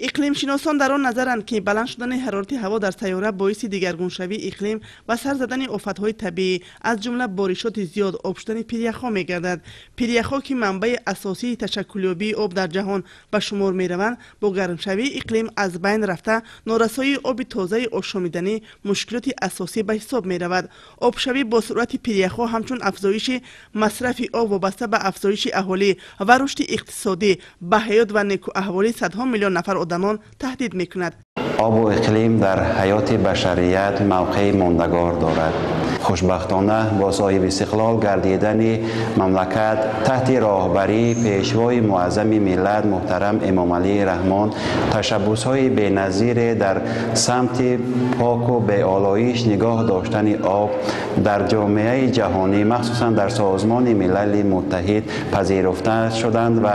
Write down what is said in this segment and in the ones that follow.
اقلیم شناسان در آن نظرند که بلند شدن حرارت هوا در سیاره باعث دیگرگونشوی اقلیم و سر زدن آفت‌های طبیعی از جمله بارشات زیاد، آب شدن پیریخ‌ها می‌گردد. پیریخ‌ها که منبع اساسی تشکلیابی آب در جهان به شمار می‌روند، با گرمشوی اقلیم از بین رفته، نارسایی آب تازه آشامیدنی مشکلات اساسی به حساب می‌رود. آبشوی با سرعت پیریخ‌ها همچون افزایش مصرف آب وابسته به افزایش اهالی و رشد اقتصادی به حیات و نیکواحوالی صدها میلیون نفر آدمان تهدید می‌کند. آب و اقلیم در حیات بشریت موقع ماندگار دارد. خوشبختانه با صاحب استقلال گردیدن مملکت تحت راهبری پیشوای معظم ملت محترم امام علی رحمان، تشبس‌های بی‌نظیر در سمت پاک و به آلایش نگاه داشتن آب در جامعه جهانی مخصوصا در سازمان ملل متحد پذیرفته شدند و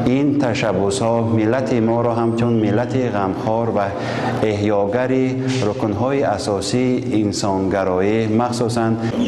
این تشبس‌ها ملت ما را همچون ملت غمخوار و احیاگری رکن‌های اساسی انسانگرایی مخصوصاً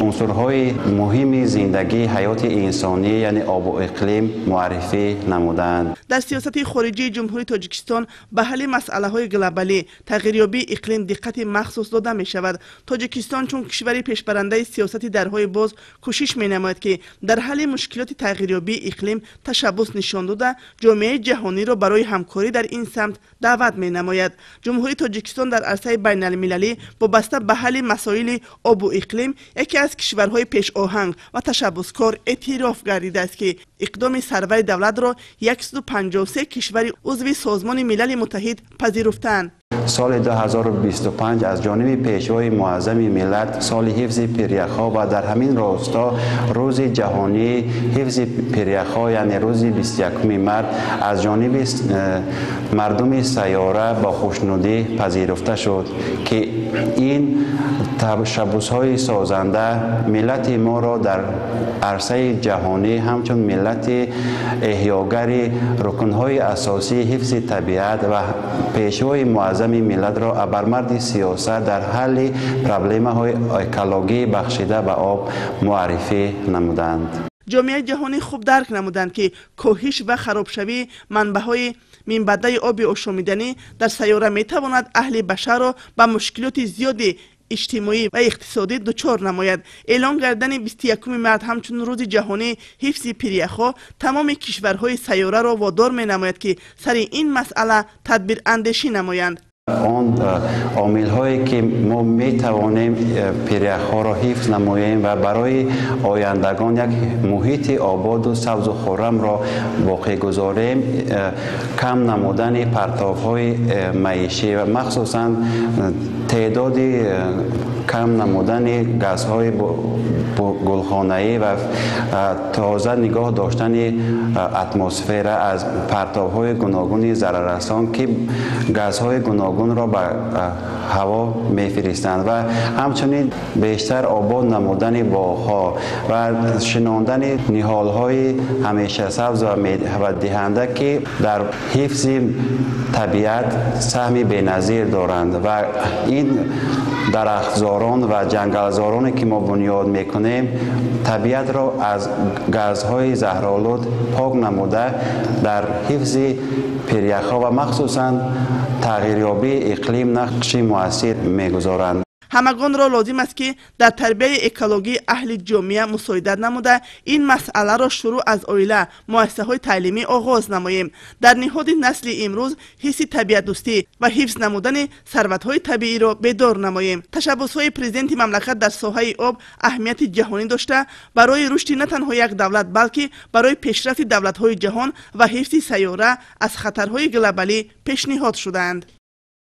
عنصرهای مهم زندگی حیات انسانی یعنی آب و اقلیم معرفی نمودند. در سیاست خارجی جمهوری تاجیکستان به حل مسئله‌های گلوبالی تغییریابی اقلیم دقت مخصوص داده می شود. تاجیکستان چون کشوری پیشبرنده سیاست درهای باز کوشش می نماید که در حل مشکلات تغییریابی اقلیم تشبس نشان داده جامعه جهانی را برای همکاری در این سمت دعوت می نماید. جمهوری تاجیکستان در عرصه بین المللی وابسته به حل مسائل آب و اقلیم یکی از کشورهای پیش آهنگ و تشبسکار اعتراف گردیده است که اقدام سرور دولت را 153 کشور عضو سازمان ملل متحد پذیرفتند. سال 2025 از جانب پیشوای معظم ملت سال حفظ پیریخ‌ها و در همین راستا روز جهانی حفظ پیریخ‌ها یعنی روز 21 مارس از جانب مردم سیاره با خوشنودی پذیرفته شد که این تشبس‌های سازنده ملت ما را در عرصه جهانی همچون ملت احیاگری رکن‌های اساسی حفظ طبیعت و پیشوای معظم ملت را ابرمرد سیاست در حل پرابلم‌های اکولوژی بخشیده به آب معرفی نمودند. جامعه جهانی خوب درک نمودند که کاهش و خرابشوی منبع‌های منبع آب آشامیدنی در سیاره می‌تواند اهل بشر را به مشکلات زیادی اجتماعی و اقتصادی دچار نماید. اعلان کردن 21 مارس همچون روز جهانی حفظ پیریخ‌ها تمام کشورهای سیاره را وادار می‌نماید که سر این مسئله تدبیر اندیشی نمایند. آن عامل هایی که ما می توانیم پیریخ‌ها را حفظ نماییم و برای آیندگان یک محیط آباد و سبز و خرم را باقی گذاریم، کم نمودن پرتاب‌های معیشی و مخصوصاً تعداد کم نمودن گازهای گلخانه‌ای و تازه نگاه داشتن اتمسفر از پرتاب‌های گوناگون ضرررسان که گازهای گوناگون را به هوا می‌فرستند و همچنین بیشتر آباد نمودن باغ‌ها و شناندن نهال‌های همیشه سبز و دهنده که در حفظ طبیعت سهم بی‌نظیر دارند و این درختزاران و جنگلزارانی که ما بنیاد میکنیم طبیعت را از گازهای زهرآلود پاک نموده در حفظ پیریخ‌ها و مخصوصاً تغییریابی اقلیم نقش مؤثر میگذارند. همگان را لازم است که در تربیت اکولوژی اهل جامعه مساعدت نموده این مسئله را شروع از عائله، مؤسسه‌های تعلیمی آغاز نماییم. در نهاد نسل امروز حس طبیعت دوستی و حفظ نمودن ثروت‌های طبیعی را بیدار نماییم. تشبس‌های پرزیدنت مملکت در ساحه آب اهمیت جهانی داشته برای رشد نه تنها یک دولت بلکه برای پیشرفت دولت‌های جهان و حفظ سیاره از خطرهای گلوبالی پیشنهاد شدند.